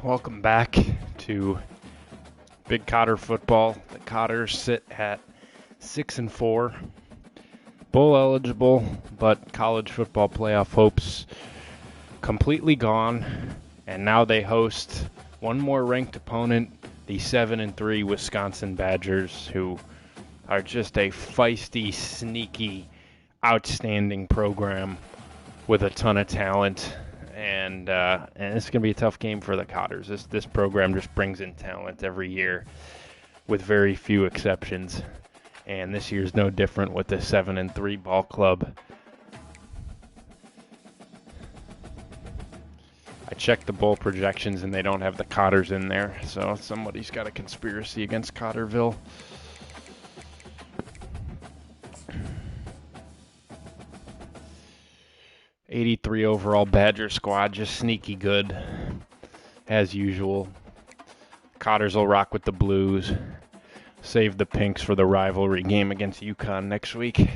Welcome back to Big Cotter football. The Cotters sit at 6-4, bowl eligible, but college football playoff hopes completely gone. And now they host one more ranked opponent, the 7-3 Wisconsin Badgers, who are just a feisty, sneaky, outstanding program with a ton of talent. And it's going to be a tough game for the Cotters. This program just brings in talent every year with very few exceptions. And this year's no different with the 7-3 ball club. I checked the bowl projections and they don't have the Cotters in there. So somebody's got a conspiracy against Cotterville. '83 overall Badger squad, just sneaky good, as usual. Cotters will rock with the blues. Save the pinks for the rivalry game against UConn next week.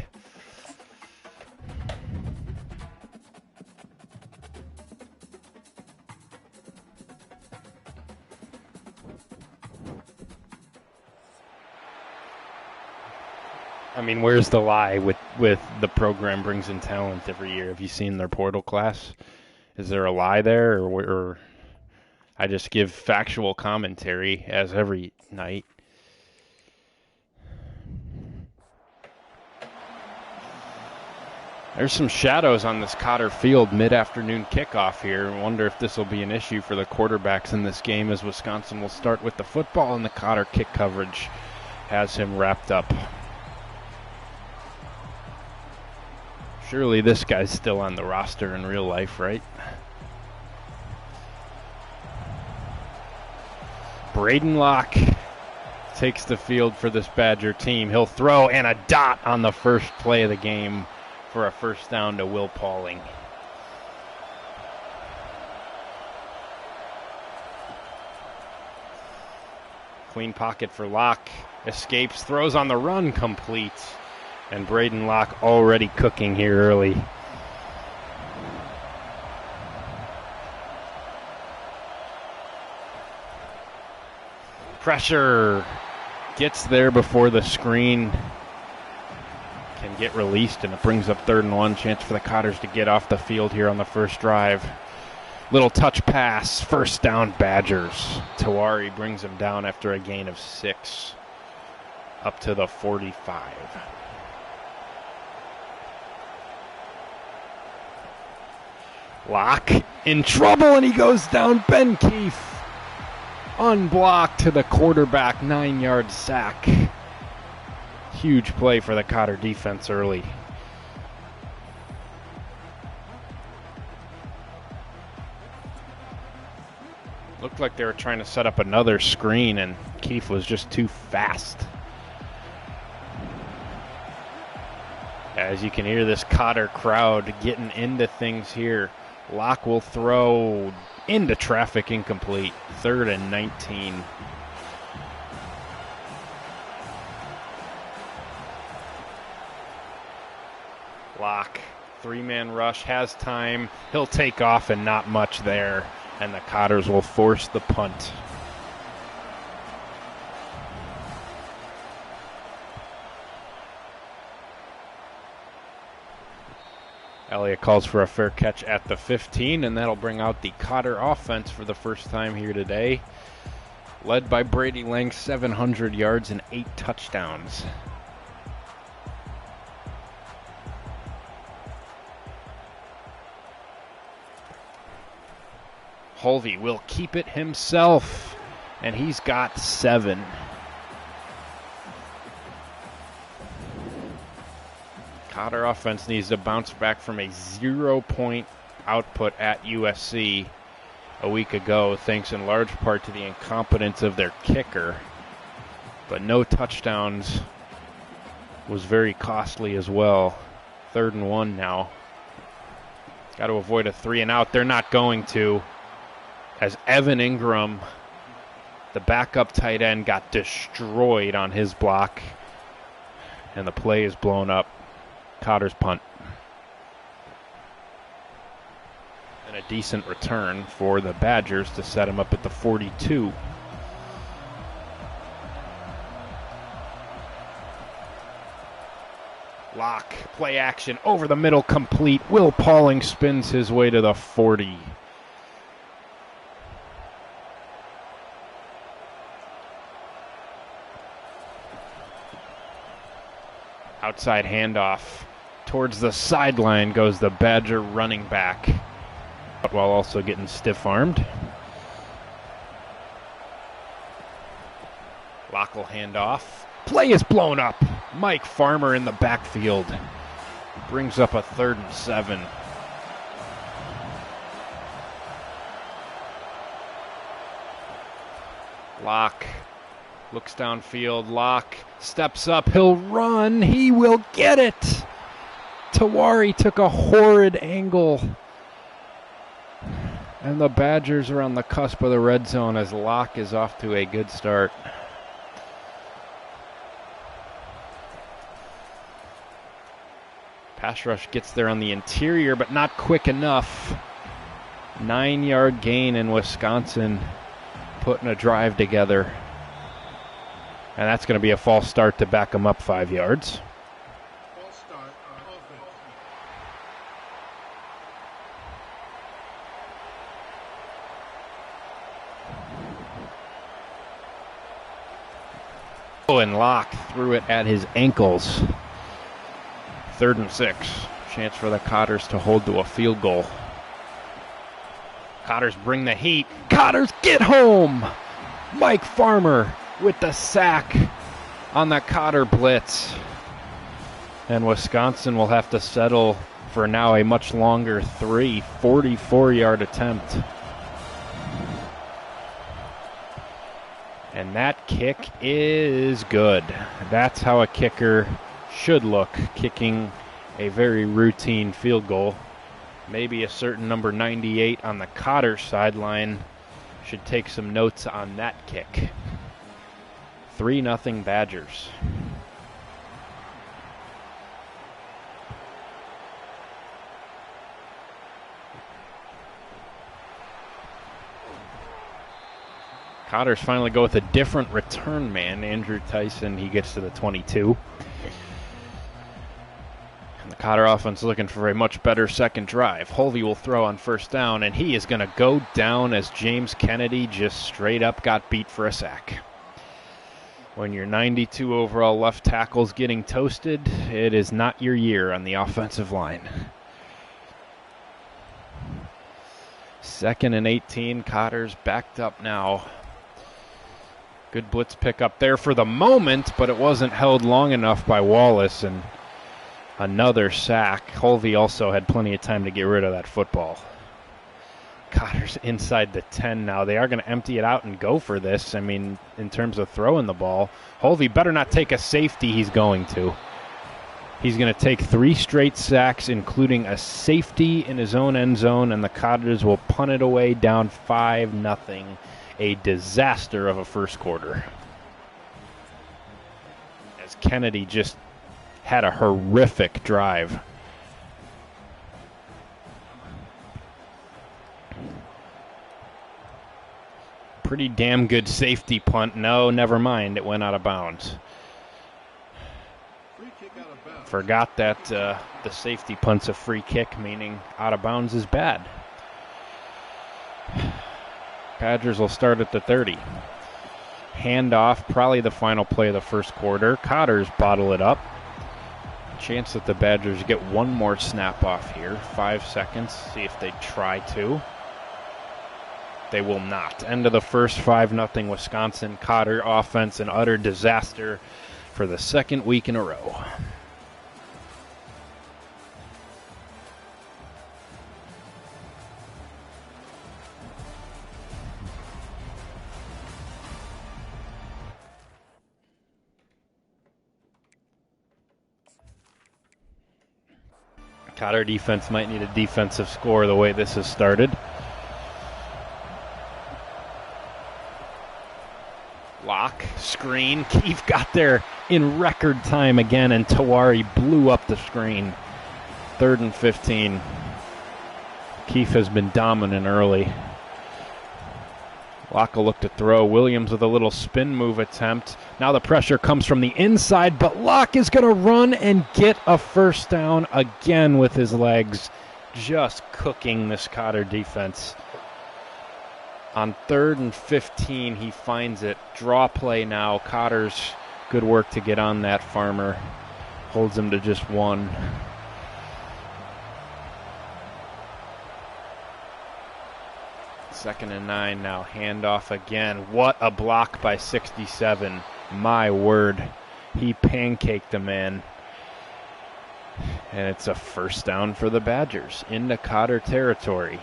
I mean, where's the lie with the program brings in talent every year? Have you seen their portal class? Is there a lie there, or I just give factual commentary as every night? There's some shadows on this Cotter field mid-afternoon kickoff here. I wonder if this will be an issue for the quarterbacks in this game, as Wisconsin will start with the football and the Cotter kick coverage has him wrapped up. Surely this guy's still on the roster in real life, right? Braden Locke takes the field for this Badger team. He'll throw and a dot on the first play of the game for a first down to Will Pauling. Clean pocket for Locke. Escapes, throws on the run, complete. And Braden Locke already cooking here early. Pressure. Gets there before the screen can get released, and it brings up 3rd and 1. Chance for the Cotters to get off the field here on the first drive. Little touch pass. First down, Badgers. Tawari brings him down after a gain of 6. Up to the 45. Locke in trouble, and he goes down. Ben Keefe unblocked to the quarterback, 9-yard sack. Huge play for the Cotter defense early. Looked like they were trying to set up another screen, and Keefe was just too fast. As you can hear this Cotter crowd getting into things here. Locke will throw into traffic, incomplete. 3rd and 19. Locke, 3-man rush, has time. He'll take off and not much there. And the Cotters will force the punt. Elliott calls for a fair catch at the 15, and that'll bring out the Cotter offense for the first time here today. Led by Brady Lang, 700 yards and 8 touchdowns. Holvey will keep it himself, and he's got 7. Cotter offense needs to bounce back from a 0-point output at USC a week ago, thanks in large part to the incompetence of their kicker. But no touchdowns was very costly as well. 3rd and 1 now. Got to avoid a 3-and-out. They're not going to, as Evan Ingram, the backup tight end, got destroyed on his block, and the play is blown up. Cotter's punt. And a decent return for the Badgers to set him up at the 42. Lock, play action, over the middle, complete. Will Pauling spins his way to the 40. Outside handoff. Towards the sideline goes the Badger running back, while also getting stiff-armed. Lock will hand off. Play is blown up. Mike Farmer in the backfield brings up a 3rd and 7. Lock looks downfield. Lock steps up. He'll run. He will get it. Tawari took a horrid angle. And the Badgers are on the cusp of the red zone as Lock is off to a good start. Pass rush gets there on the interior, but not quick enough. 9-yard gain in Wisconsin, putting a drive together. And that's going to be a false start to back them up 5 yards. False start on offense. And Locke threw it at his ankles. 3rd and 6. Chance for the Cotters to hold to a field goal. Cotters bring the heat. Cotters get home! Mike Farmer with the sack on the Cotter blitz. And Wisconsin will have to settle for now a much longer 44-yard attempt. And that kick is good. That's how a kicker should look, kicking a very routine field goal. Maybe a certain number 98 on the Cotter sideline should take some notes on that kick. 3-0 Badgers. Cotters finally go with a different return man. Andrew Tyson, he gets to the 22. And the Cotter offense looking for a much better second drive. Holvey will throw on first down, and he is going to go down as James Kennedy just straight up got beat for a sack. When your 92 overall left tackle's getting toasted, it is not your year on the offensive line. 2nd and 18, Cotters backed up now. Good blitz pick up there for the moment, but it wasn't held long enough by Wallace, and another sack. Holvey also had plenty of time to get rid of that football. Cotter's inside the 10 now. They are going to empty it out and go for this. I mean, in terms of throwing the ball, Holvey better not take a safety. He's going to. He's going to take 3 straight sacks, including a safety in his own end zone, and the Cotters will punt it away down 5-0. A disaster of a first quarter. As Kennedy just had a horrific drive. Pretty damn good safety punt. No, never mind. It went out of bounds. Free kick out of bounds. Forgot that the safety punt's a free kick, meaning out of bounds is bad. Badgers will start at the 30. Handoff, probably the final play of the first quarter. Cotters bottle it up. Chance that the Badgers get one more snap off here. 5 seconds, see if they try to. They will not. End of the first, 5-0 Wisconsin. Cotter offense, an utter disaster for the 2nd week in a row. Cotter defense might need a defensive score the way this has started. Lock, screen. Keefe got there in record time again, and Tawari blew up the screen. 3rd and 15. Keefe has been dominant early. Locke will look to throw. Williams with a little spin move attempt. Now the pressure comes from the inside, but Locke is going to run and get a first down again with his legs. Just cooking this Cotter defense. On 3rd and 15, he finds it. Draw play now. Cotter's good work to get on that Farmer. Holds him to just 1. Second and 9 now. Handoff again. What a block by 67. My word. He pancaked the man. And it's a first down for the Badgers into Cotter territory.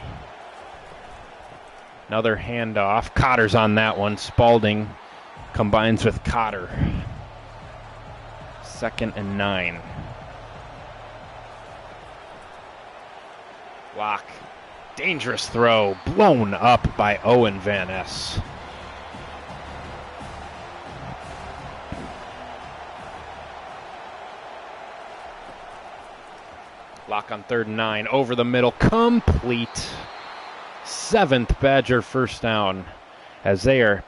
Another handoff. Cotter's on that one. Spalding combines with Cotter. 2nd and 9. Locke. Dangerous throw, blown up by Owen Van Ness. Locke on 3rd and 9, over the middle, complete. 7th Badger first down, as they are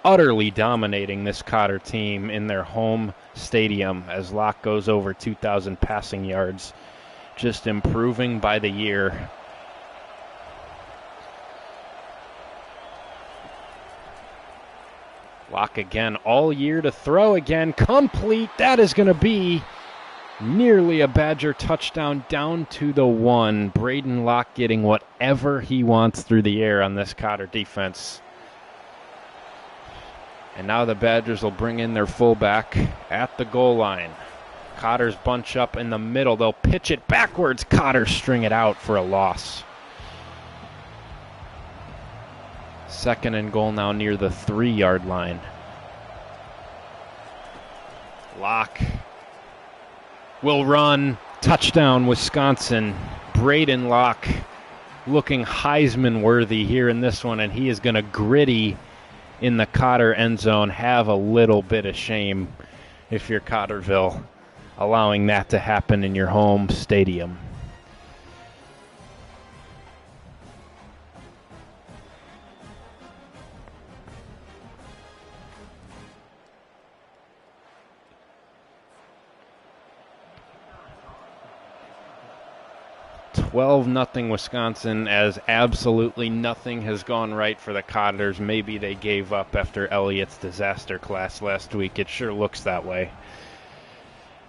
utterly dominating this Cotter team in their home stadium, as Locke goes over 2,000 passing yards, just improving by the year. Locke again, all year to throw again, complete. That is going to be nearly a Badger touchdown down to the 1. Braden Locke getting whatever he wants through the air on this Cotter defense. And now the Badgers will bring in their fullback at the goal line. Cotter's bunch up in the middle. They'll pitch it backwards. Cotter string it out for a loss. 2nd and goal now near the 3-yard line. Locke will run. Touchdown, Wisconsin. Braden Locke looking Heisman worthy here in this one, and he is going to gritty in the Cotter end zone. Have a little bit of shame if you're Cotterville, allowing that to happen in your home stadium. "12-0 Wisconsin," as absolutely nothing has gone right for the Cotters. Maybe they gave up after Elliott's disaster class last week. It sure looks that way.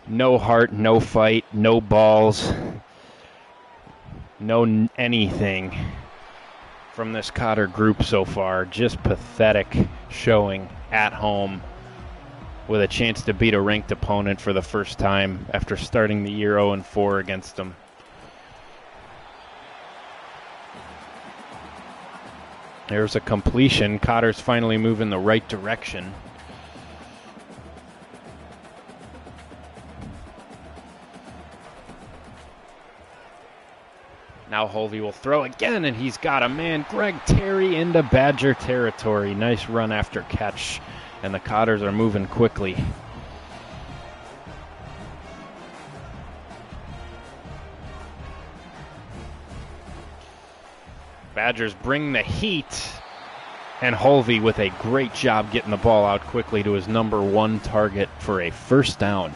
No heart, no fight, no balls, no anything from this Cotter group so far. Just pathetic showing at home with a chance to beat a ranked opponent for the first time after starting the year 0-4 against them. There's a completion. Cotter's finally moving the right direction. Now Holvey will throw again, and he's got a man. Greg Terry into Badger territory. Nice run after catch, and the Cotters are moving quickly. Badgers bring the heat, and Holvey with a great job getting the ball out quickly to his number 1 target for a first down.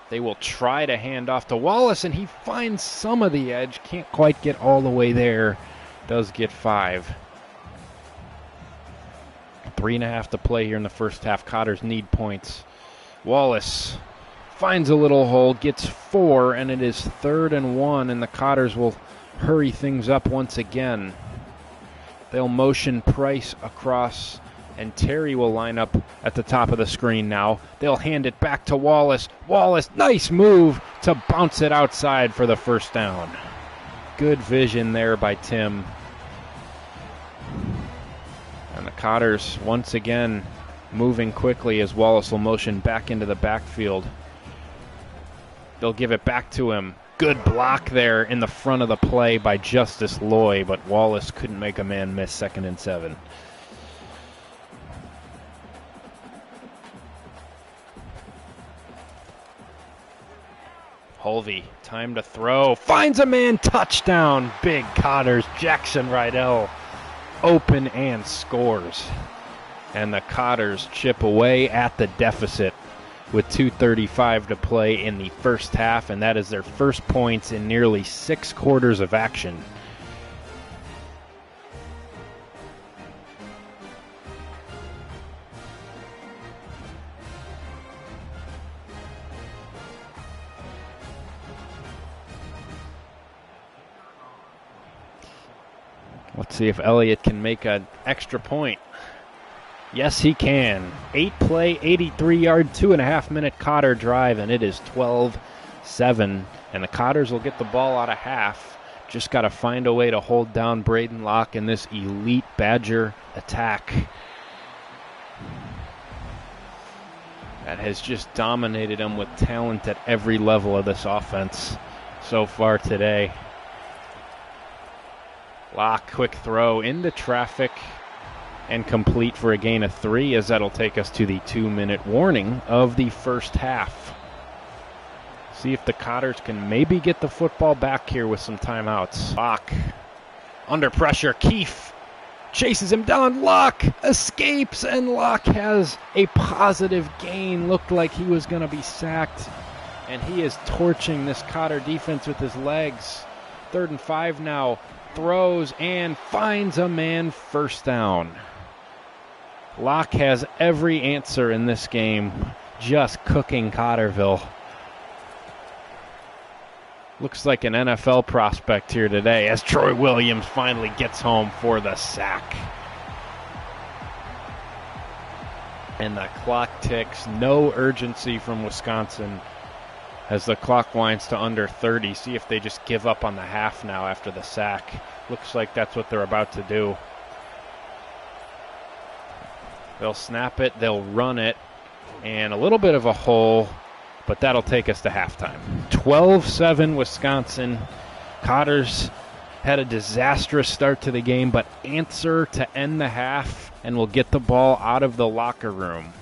They will try to hand off to Wallace, and he finds some of the edge. Can't quite get all the way there. Does get 5. 3.5 to play here in the first half. Cotters need points. Wallace finds a little hole, gets 4, and it is 3rd and 1, and the Cotters will hurry things up once again. They'll motion Price across, and Terry will line up at the top of the screen now. They'll hand it back to Wallace. Wallace, nice move to bounce it outside for the first down. Good vision there by Tim. And the Cotters once again moving quickly as Wallace will motion back into the backfield. They'll give it back to him. Good block there in the front of the play by Justice Loy, but Wallace couldn't make a man miss. 2nd and 7. Holvey time to throw. Finds a man, touchdown. Big Cotters, Jackson Rydell open and scores. And the Cotters chip away at the deficit with 2:35 to play in the first half, and that is their first points in nearly 6 quarters of action. Let's see if Elliott can make an extra point. Yes, he can. 8-play, 83-yard, 2.5-minute Cotter drive, and it is 12-7. And the Cotters will get the ball out of half. Just got to find a way to hold down Braden Locke in this elite Badger attack that has just dominated them with talent at every level of this offense so far today. Locke, quick throw into traffic and complete for a gain of 3, as that'll take us to the 2-minute warning of the first half. See if the Cotters can maybe get the football back here with some timeouts. Locke under pressure. Keefe chases him down. Locke escapes, and Locke has a positive gain. Looked like he was going to be sacked, and he is torching this Cotter defense with his legs. 3rd and 5 now. Throws and finds a man, first down. Locke has every answer in this game, just cooking Cotterville. Looks like an NFL prospect here today as Troy Williams finally gets home for the sack. And the clock ticks. No urgency from Wisconsin as the clock winds to under 30. See if they just give up on the half now after the sack. Looks like that's what they're about to do. They'll snap it, they'll run it, and a little bit of a hole, but that'll take us to halftime. 12-7 Wisconsin. Cotters had a disastrous start to the game, but answer to end the half and will get the ball out of the locker room.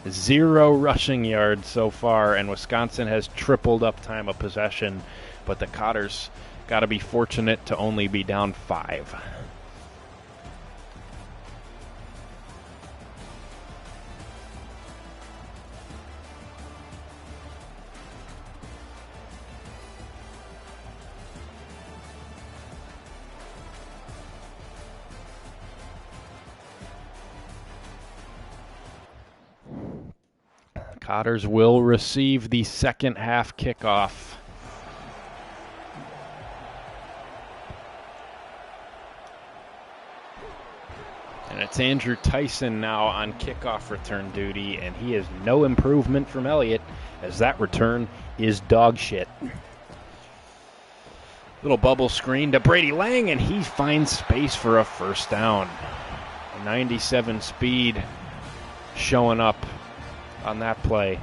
0 rushing yards so far, and Wisconsin has tripled up time of possession, but the Cotters got to be fortunate to only be down 5. Cotters will receive the second half kickoff. And it's Andrew Tyson now on kickoff return duty, and he is no improvement from Elliott as that return is dog shit. Little bubble screen to Brady Lang, and he finds space for a first down. A 97 speed showing up on that play.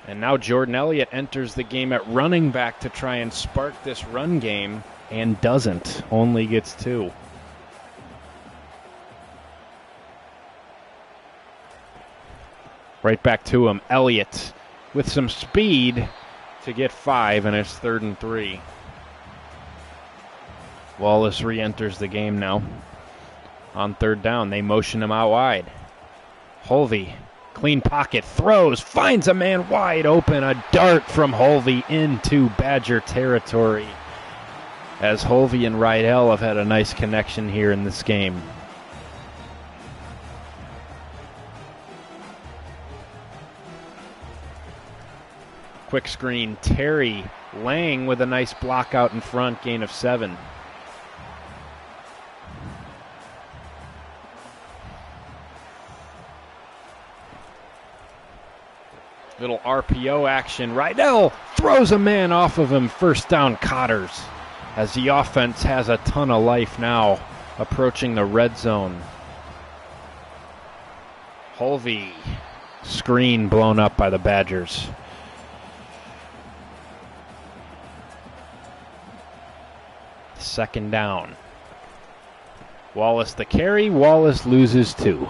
And now Jordan Elliott enters the game at running back to try and spark this run game, and doesn't. Only gets 2. Right back to him. Elliott with some speed to get 5, and it's 3rd and 3. Wallace re-enters the game now. On 3rd down, they motion him out wide. Holvey, clean pocket, throws, finds a man wide open. A dart from Holvey into Badger territory, as Holvey and Rydell have had a nice connection here in this game. Quick screen, Terry Lang with a nice block out in front, gain of 7. Little RPO action. Rydell throws a man off of him. First down, Cotters, as the offense has a ton of life now, approaching the red zone. Holvey, screen blown up by the Badgers. Second down. Wallace the carry. Wallace loses 2.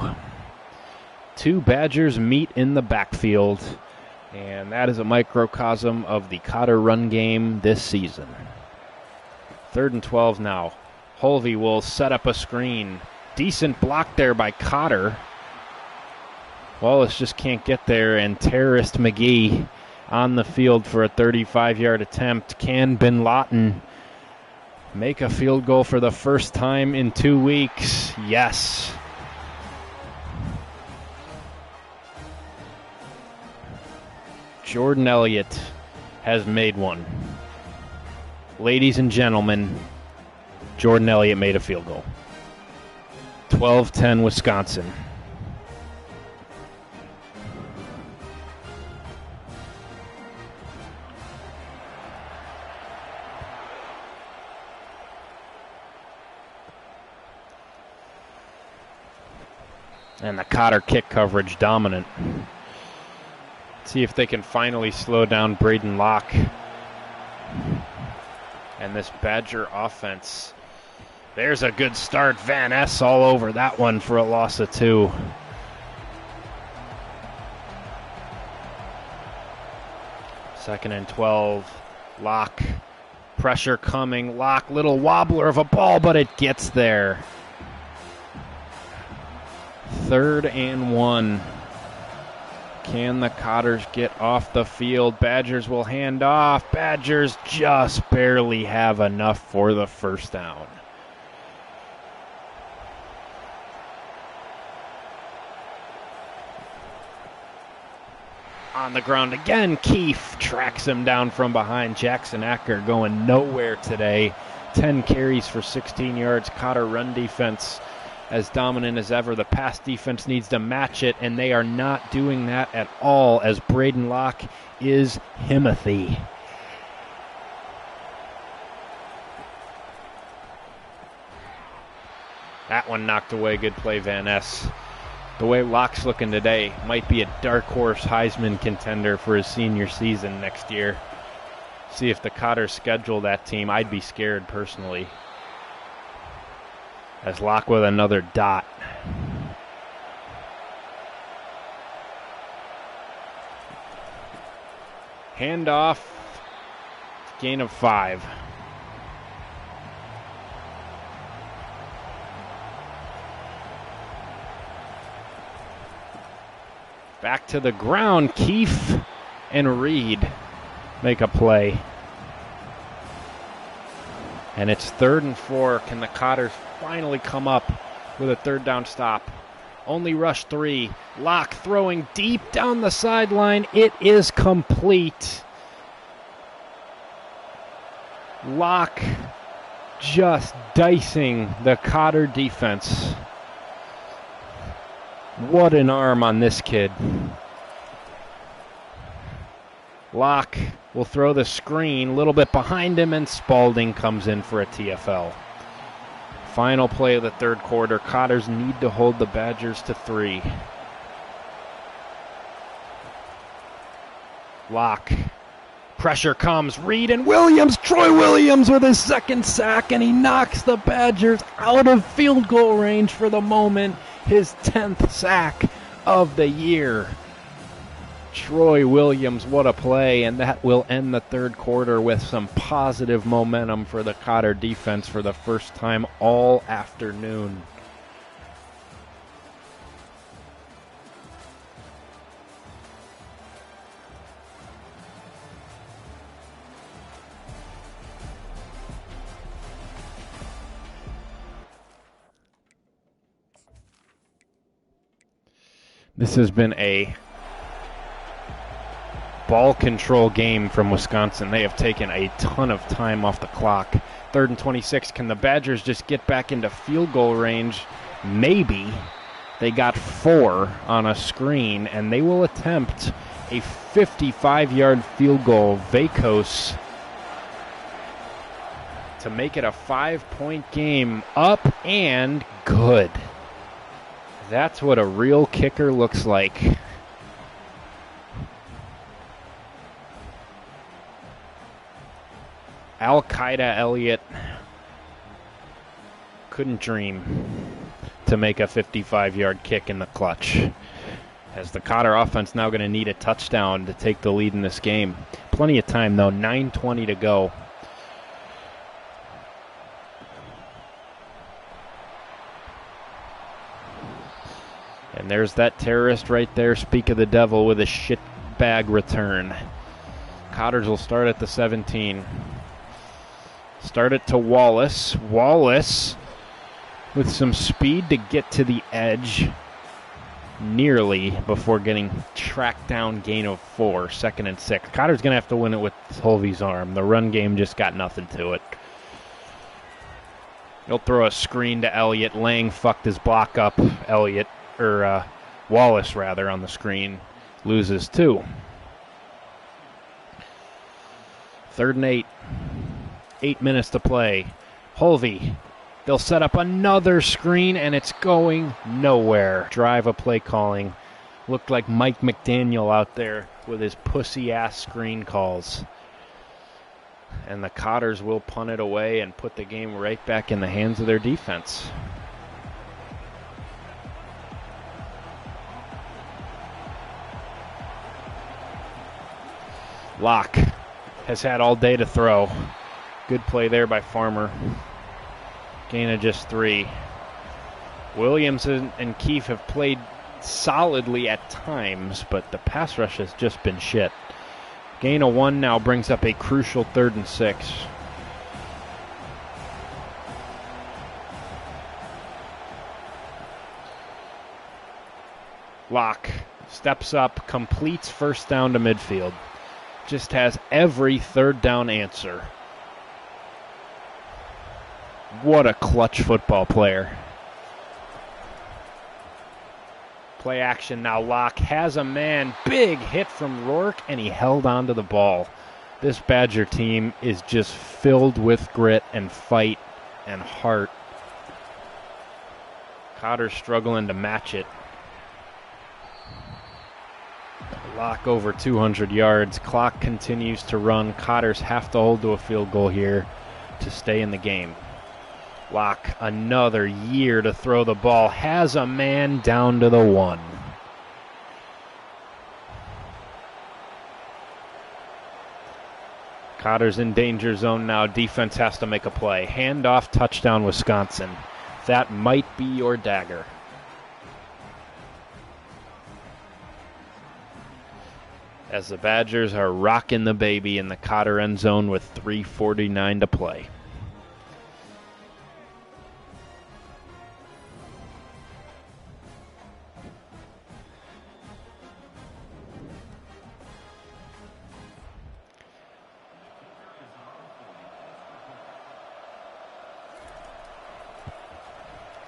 2 Badgers meet in the backfield. And that is a microcosm of the Cotter run game this season. 3rd and 12 now. Holvey will set up a screen. Decent block there by Cotter. Wallace just can't get there, and Terrorist McGee on the field for a 35-yard attempt. Can Bin Laden make a field goal for the first time in 2 weeks? Yes. Jordan Elliott has made one. Ladies and gentlemen, Jordan Elliott made a field goal. 12-10 Wisconsin. And the Cotter kick coverage dominant. See if they can finally slow down Braden Locke. And this Badger offense. There's a good start. Van Ness all over that one for a loss of 2. Second and 12. Locke. Pressure coming. Locke, little wobbler of a ball, but it gets there. 3rd and 1. Can the Cotters get off the field? Badgers will hand off. Badgers just barely have enough for the first down. On the ground again, Keefe tracks him down from behind. Jackson Acker going nowhere today. 10 carries for 16 yards. Cotter run defense as dominant as ever. The pass defense needs to match it, and they are not doing that at all, as Braden Locke is Himothy. That one knocked away. Good play, Van Ness. The way Locke's looking today, might be a dark horse Heisman contender for his senior season next year. See if the Cotters schedule that team. I'd be scared personally. As Locke with another dot. Handoff. Gain of 5. Back to the ground. Keefe and Reed make a play. And it's 3rd and 4. Can the Cotters finally come up with a 3rd down stop? Only rush 3. Locke throwing deep down the sideline. It is complete. Locke just dicing the Cotter defense. What an arm on this kid. Locke will throw the screen a little bit behind him, and Spalding comes in for a TFL. Final play of the 3rd quarter. Cotters need to hold the Badgers to 3. Locke. Pressure comes. Reed and Williams. Troy Williams with his 2nd sack, and he knocks the Badgers out of field goal range for the moment. His 10th sack of the year. Troy Williams, what a play, and that will end the 3rd quarter with some positive momentum for the Cotter defense for the first time all afternoon. This has been a ball control game from Wisconsin. They have taken a ton of time off the clock. 3rd and 26. Can the Badgers just get back into field goal range? Maybe. They got 4 on a screen, and they will attempt a 55-yard field goal. Vacos to make it a 5-point game. Up and good. That's what a real kicker looks like. Al-Qaeda Elliott couldn't dream to make a 55-yard kick in the clutch. as the Cotter offense now going to need a touchdown to take the lead in this game. Plenty of time, though. 9:20 to go. And there's that terrorist right there. Speak of the devil with a shitbag return. Cotters will start at the 17. Start it to Wallace. Wallace with some speed to get to the edge. Nearly before getting tracked down, gain of 4, 2nd and 6. Cotter's going to have to win it with Holvey's arm. The run game just got nothing to it. He'll throw a screen to Elliott. Lang fucked his block up. Wallace rather, on the screen. Loses 2. 3rd and 8. 8 minutes to play. Holvey. They'll set up another screen, and it's going nowhere. Drive a play calling. Looked like Mike McDaniel out there with his pussy-ass screen calls. And the Cotters will punt it away and put the game right back in the hands of their defense. Locke has had all day to throw. Good play there by Farmer. Gain of just 3. Williams and Keefe have played solidly at times, but the pass rush has just been shit. Gain of 1 now brings up a crucial 3rd and 6. Locke steps up, completes first down to midfield. Just has every 3rd down answer. What a clutch football player. Play action now. Locke has a man. Big hit from Rourke, and he held on to the ball. This Badger team is just filled with grit and fight and heart. Cotter's struggling to match it. Locke over 200 yards. Clock continues to run. Cotters have to hold to a field goal here to stay in the game. Locke, another year to throw the ball. Has a man down to the 1. Cotter's in danger zone now. Defense has to make a play. Handoff, touchdown, Wisconsin. That might be your dagger. As the Badgers are rocking the baby in the Cotter end zone with 3:49 to play.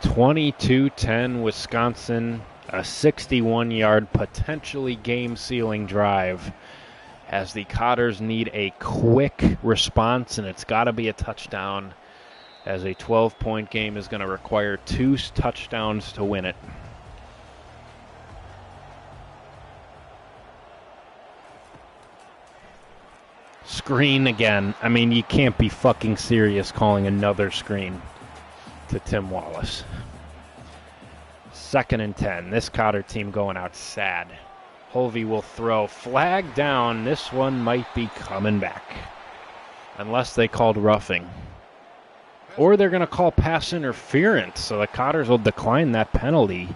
(22-10) Wisconsin. A 61-yard, potentially game-sealing drive as the Cotters need a quick response, and it's got to be a touchdown, as a 12-point game is going to require 2 touchdowns to win it. Screen again. I mean, you can't be fucking serious calling another screen to Tim Wallace. 2nd and 10. This Cotter team going out sad. Holvey will throw. Flag down. This one might be coming back. Unless they called roughing. Or they're going to call pass interference. So the Cotters will decline that penalty.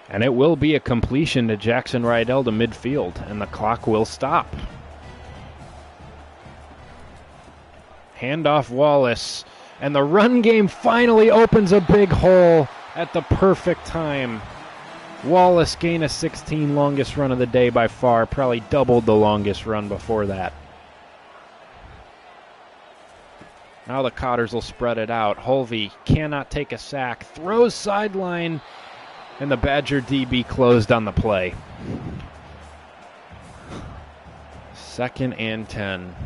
And it will be a completion to Jackson Rydell to midfield. And the clock will stop. Handoff Wallace. And the run game finally opens a big hole at the perfect time. Wallace gained a 16, longest run of the day by far. Probably doubled the longest run before that. Now the Cotters will spread it out. Holvey cannot take a sack. Throws sideline. And the Badger DB closed on the play. 2nd and 10.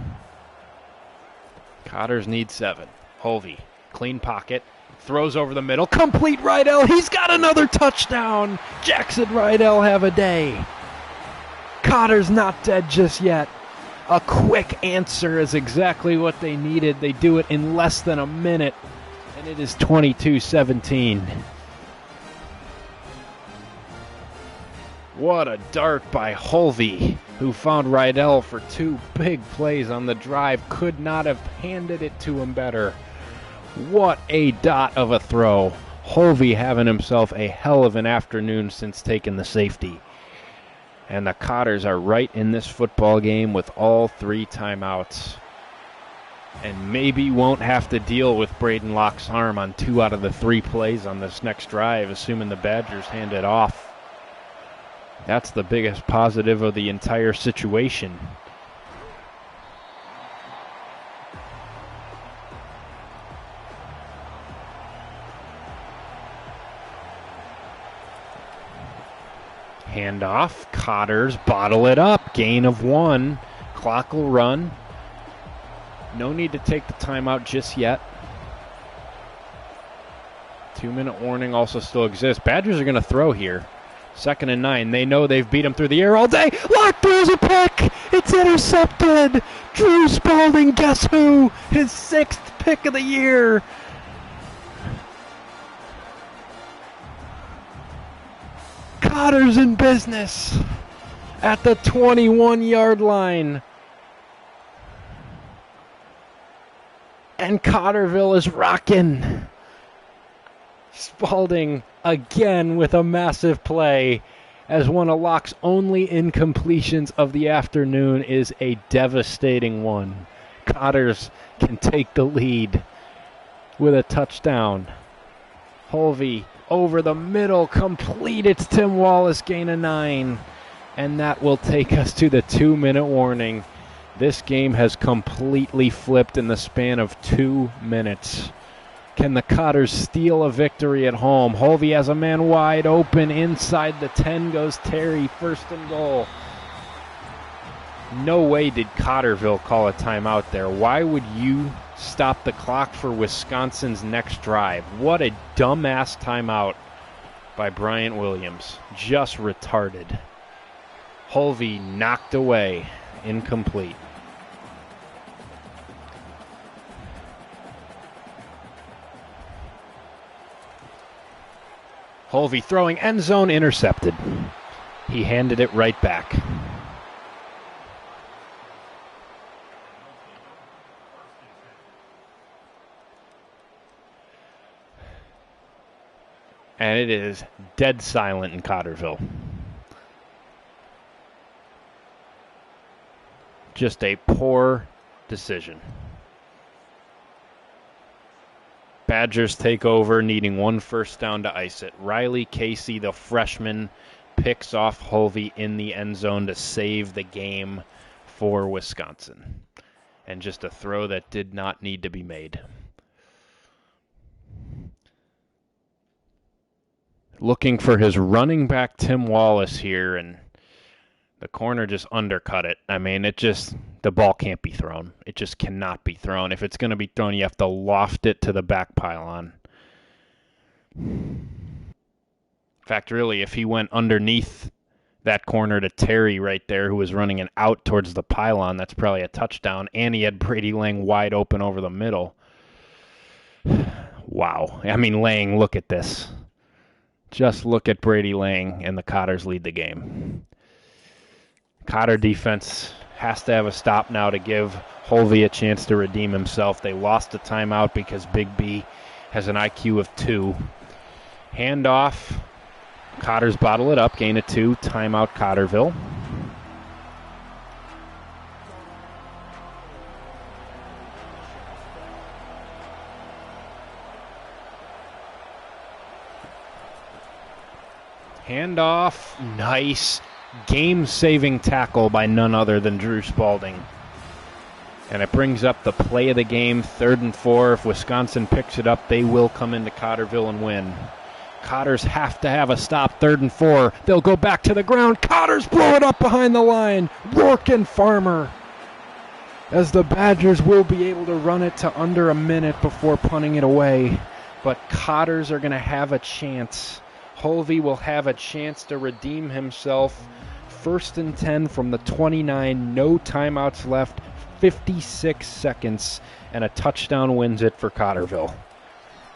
Cotters need 7. Holvey, clean pocket. Throws over the middle. Complete Rydell. He's got another touchdown. Jackson Rydell have a day. Cotter's not dead just yet. A quick answer is exactly what they needed. They do it in less than a minute. And it is 22-17. What a dart by Holvey, who found Rydell for 2 big plays on the drive. Could not have handed it to him better. What a dot of a throw. Holvey having himself a hell of an afternoon since taking the safety. And the Cotters are right in this football game with all 3 timeouts. And maybe won't have to deal with Braden Locke's arm on 2 out of the 3 plays on this next drive, assuming the Badgers hand it off. That's the biggest positive of the entire situation. Handoff, Cotters bottle it up, gain of 1, clock will run. No need to take the timeout just yet. 2-minute warning also still exists. Badgers are going to throw here. 2nd and 9. They know they've beat him through the air all day. Locke throws a pick. It's intercepted. Drew Spalding, guess who? His 6th pick of the year. Cotter's in business at the 21-yard line. And Cotterville is rocking. Spalding again with a massive play as one of Locke's only incompletions of the afternoon is a devastating one. Cotters can take the lead with a touchdown. Holvey over the middle, complete. It's Tim Wallace, gain of 9. And that will take us to the 2-minute warning. This game has completely flipped in the span of 2 minutes. Can the Cotters steal a victory at home? Holvey has a man wide open. Inside the 10 goes Terry, 1st and goal. No way did Cotterville call a timeout there. Why would you stop the clock for Wisconsin's next drive? What a dumbass timeout by Bryant Williams. Just retarded. Holvey knocked away. Incomplete. Holvey throwing, end zone, intercepted. He handed it right back. And it is dead silent in Cotterville. Just a poor decision. Badgers take over, needing 1 first down to ice it. Riley Casey, the freshman, picks off Holvey in the end zone to save the game for Wisconsin. And just a throw that did not need to be made. Looking for his running back, Tim Wallace, here, and the corner just undercut it. I mean, the ball can't be thrown. It just cannot be thrown. If it's going to be thrown, you have to loft it to the back pylon. In fact, really, if he went underneath that corner to Terry right there, who was running an out towards the pylon, that's probably a touchdown. And he had Brady Lang wide open over the middle. Wow. I mean, Lang, look at this. Just look at Brady Lang, and the Cotters lead the game. Cotter defense has to have a stop now to give Holvey a chance to redeem himself. They lost a timeout because Big B has an IQ of 2. Handoff. Cotters bottle it up, gain of 2, timeout Cotterville. Handoff, nice game-saving tackle by none other than Drew Spalding. And it brings up the play of the game, 3rd and 4. If Wisconsin picks it up, they will come into Cotterville and win. Cotters have to have a stop, 3rd and 4. They'll go back to the ground. Cotters blow it up behind the line. Rourke and Farmer. As the Badgers will be able to run it to under a minute before punting it away. But Cotters are going to have a chance. Holvey will have a chance to redeem himself. 1st and 10 from the 29. No timeouts left. 56 seconds. And a touchdown wins it for Cotterville.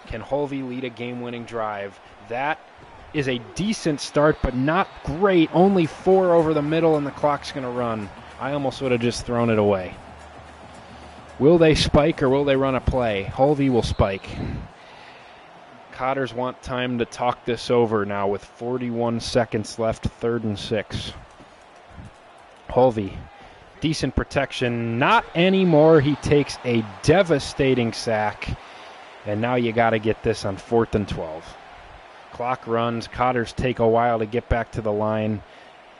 Can Holvey lead a game-winning drive? That is a decent start, but not great. Only 4 over the middle, and the clock's going to run. I almost would have just thrown it away. Will they spike or will they run a play? Holvey will spike. Cotters want time to talk this over now with 41 seconds left, 3rd and 6. Holvey, decent protection. Not anymore. He takes a devastating sack. And now you got to get this on 4th and 12. Clock runs. Cotters take a while to get back to the line.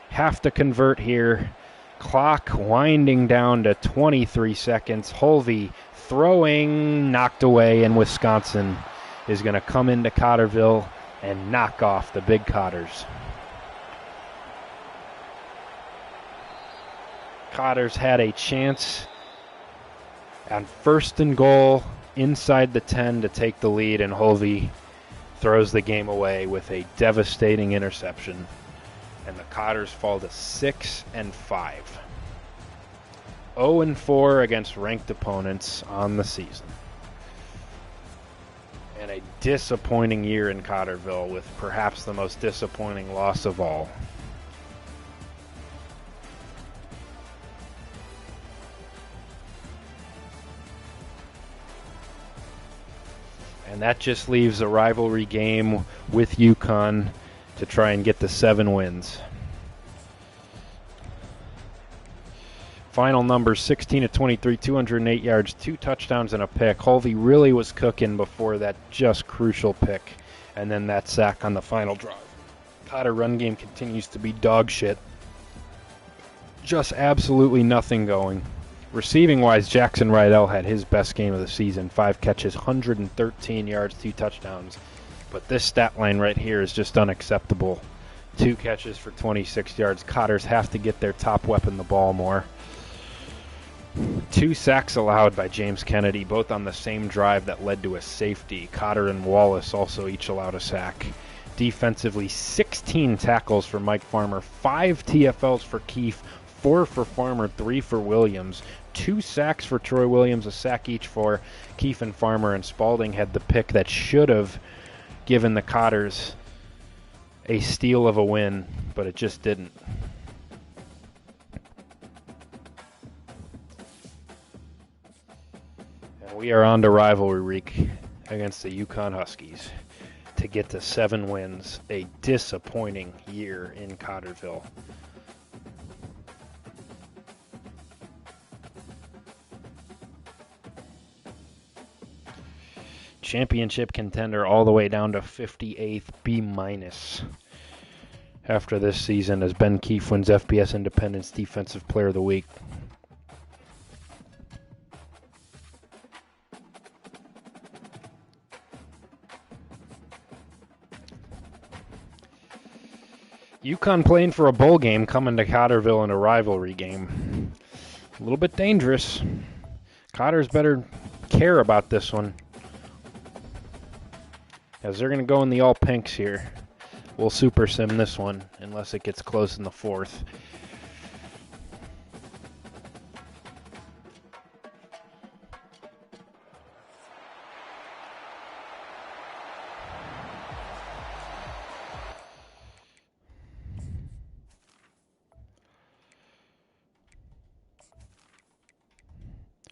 Have to convert here. Clock winding down to 23 seconds. Holvey throwing, knocked away, and Wisconsin is going to come into Cotterville and knock off the Big Cotters. Cotters had a chance on 1st and goal inside the 10 to take the lead, and Holvey throws the game away with a devastating interception, and the Cotters fall to 6 and 5. 0 and 4 against ranked opponents on the season. And a disappointing year in Cotterville with perhaps the most disappointing loss of all. And that just leaves a rivalry game with UConn to try and get the 7 wins. Final numbers, 16 of 23, 208 yards, 2 touchdowns and a pick. Holvey really was cooking before that just crucial pick. And then that sack on the final drive. Cotter run game continues to be dog shit. Just absolutely nothing going. Receiving-wise, Jackson Rydell had his best game of the season. 5 catches, 113 yards, 2 touchdowns. But this stat line right here is just unacceptable. 2 catches for 26 yards. Cotters have to get their top weapon the ball more. 2 sacks allowed by James Kennedy, both on the same drive that led to a safety. Cotter and Wallace also each allowed a sack. Defensively, 16 tackles for Mike Farmer, 5 TFLs for Keefe, 4 for Farmer, 3 for Williams, 2 sacks for Troy Williams, a sack each for Keefe and Farmer, and Spalding had the pick that should have given the Cotters a steal of a win, but it just didn't. And we are on to rivalry week against the UConn Huskies to get to 7 wins, a disappointing year in Cotterville. Championship contender all the way down to 58th, B-. After this season as Ben Keefe wins FBS Independent's Defensive Player of the Week. UConn playing for a bowl game, coming to Cotterville in a rivalry game. A little bit dangerous. Cotters better care about this one, as they're going to go in the all pinks here. We'll super sim this one unless it gets close in the 4th.